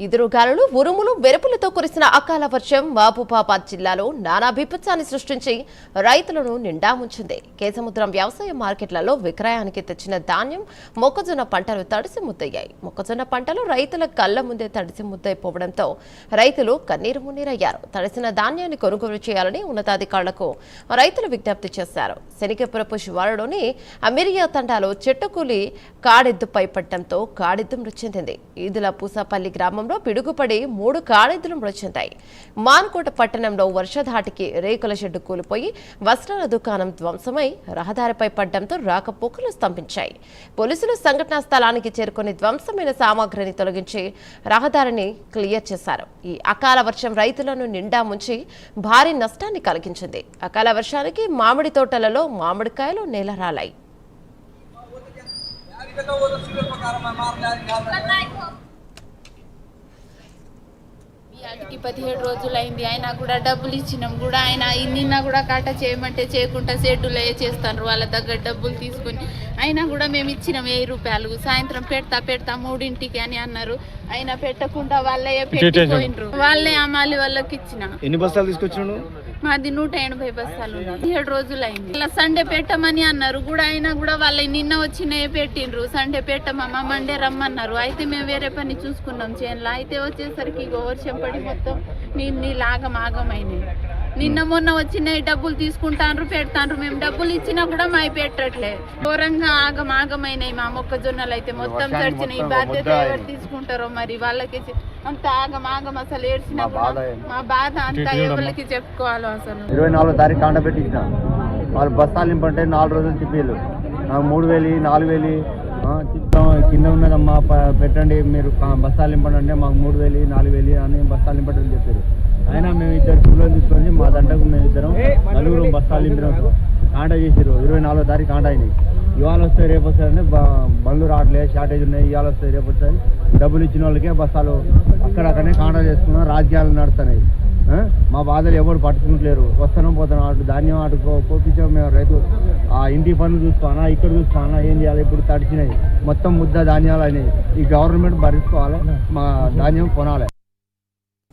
ఎదురుగాలులు ఉరుములు మెరుపులతో కురిసిన అకాల వర్షం మహబూబాబాద్ జిల్లాలో నానా బీభత్సాన్ని సృష్టించి రైతులను నిండా ముంచింది. కేసముద్రం వ్యవసాయ మార్కెట్లలో విక్రయానికి తెచ్చిన ధాన్యం, మొక్కజొన్న పంటలు తడిసి ముద్దయ్యాయి. మొక్కజొన్న పంటలు రైతుల కళ్ల ముందే తడిసి ముద్దైపోవడంతో రైతులు కన్నీరు మున్నీరయ్యారు. తడిసిన ధాన్యాన్ని కొనుగోలు చేయాలని ఉన్నతాధికారులకు రైతులు విజ్ఞప్తి చేశారు. శనికపురపు శివారులోని అమిరియా తండాలో చెట్టుకూలి కాడెద్దుపై పడటంతో కాడెద్దు మృతి చెందింది. ఈదుల పూసపల్లి గ్రామంలో పిడుగుపడి 3 కాడెద్దులు మృతి చెందాయి. మాన్కోట పట్టణంలో వర్షధాటికి రేకుల షెడ్డు కూలిపోయి వస్త్రాల దుకాణం ధ్వంసమై రహదారిపై పడడంతో రాకపోకలు స్తంభించాయి. పోలీసులు సంఘటనా స్థలానికి చేరుకుని ధ్వంసమైన సామాగ్రిని తొలగించి రహదారిని క్లియర్ చేశారు. ఈ అకాల వర్షం రైతులను నిండా ముంచి భారీ నష్టాన్ని కలిగించింది. అకాల వర్షానికి మామిడి తోటలలో మామిడికాయలు నేలరాలాయి. వాటికి 17 రోజులైంది. అయినా కూడా డబ్బులు ఇచ్చినాం కూడా ఆయన నిన్న కూడా కాట చేయమంటే చేయకుండా షెడ్యూల్ చేస్తాను వాళ్ళ దగ్గర డబ్బులు తీసుకొని. అయినా కూడా మేము ఇచ్చినాం 1000 రూపాయలు. సాయంత్రం పెడతా 3ంటికి అని అన్నారు. అయినా పెట్టకుండా వాళ్ళే పెట్టిపోయినరు. వాళ్ళే అమ్మాలి వాళ్ళకి ఇచ్చిన. ఎన్ని బస్తాలు తీసుకొచ్చినాడు? మాది 180 బస్తాలు. 17 రోజులైంది. ఇలా సండే పెట్టమని అన్నారు కూడా. అయినా కూడా వాళ్ళ నిన్న వచ్చినవి పెట్టిండ్రు. సండే పెట్టమమ్మా మండే రమ్మన్నారు. అయితే మేము వేరే పని చూసుకున్నాం చేనులో. అయితే వచ్చేసరికి వర్షం పడి మొత్తం నీళ్ళు ఆగమైనాయి. నిన్న మొన్న వచ్చినాయి డబ్బులు తీసుకుంటాండ్రు పెడతాండ్రు. మేము డబ్బులు ఇచ్చినా కూడా మావి పెట్టట్లే. ఘోరంగా ఆగమైనాయి. మా మొక్కజొన్నలు అయితే మొత్తం తడిచినాయి. ఈ బాధ్యత ఎవరు తీసుకుంటారో మరి. వాళ్ళకి అంత ఆగం అసలు ఏడ్చినా మా బాధ అంతా ఎవరికి చెప్పుకోవాలో. అసలు 24వ తారీఖు కాండ పెట్టించిన వాళ్ళు బస్తాలు నింపంటే 4 రోజులు తిప్పేళ్ళు. 3000 4000 కింద ఉన్నదమ్మా పెట్టండి మీరు బస్తాలు నింపండి అంటే మాకు 3000 4000 అని బస్తాలు నింపండి చెప్పారు. అయినా మేము 2 కిలోలు తీసుకొని మా దండకు మేము 4 బస్తాలు నింపినాం. కాంట చేసారు. 24వ తారీఖు కాంట అయినాయి. ఇవాళ వస్తాయి రేపు వస్తాయంటే బండ్లు రావట్లేదు, షార్టేజ్ ఉన్నాయి. ఇవాళ వస్తాయి రేపు వస్తాయి. డబ్బులు ఇచ్చిన వాళ్ళకే బస్తాలు అక్కడక్కడనే కాంట చేసుకున్నాం. రాజకీయాలు నడుస్తున్నాయి. మా బాధలు ఎవరు పట్టుకుంటలేరు. వస్తున్నాం పోతున్నాం. అటు ధాన్యం అటు కోపించాం. మేము రైతు ఆ ఇంటి పనులు చూసుకోవాలా, ఇక్కడ చూసుకోవాలా, ఏం చేయాలి. ఇప్పుడు తడిచినాయి మొత్తం ముద్ద ధాన్యాలు అయినాయి. ఈ గవర్నమెంట్ భరించుకోవాలి. మా ధాన్యం కొనాలి.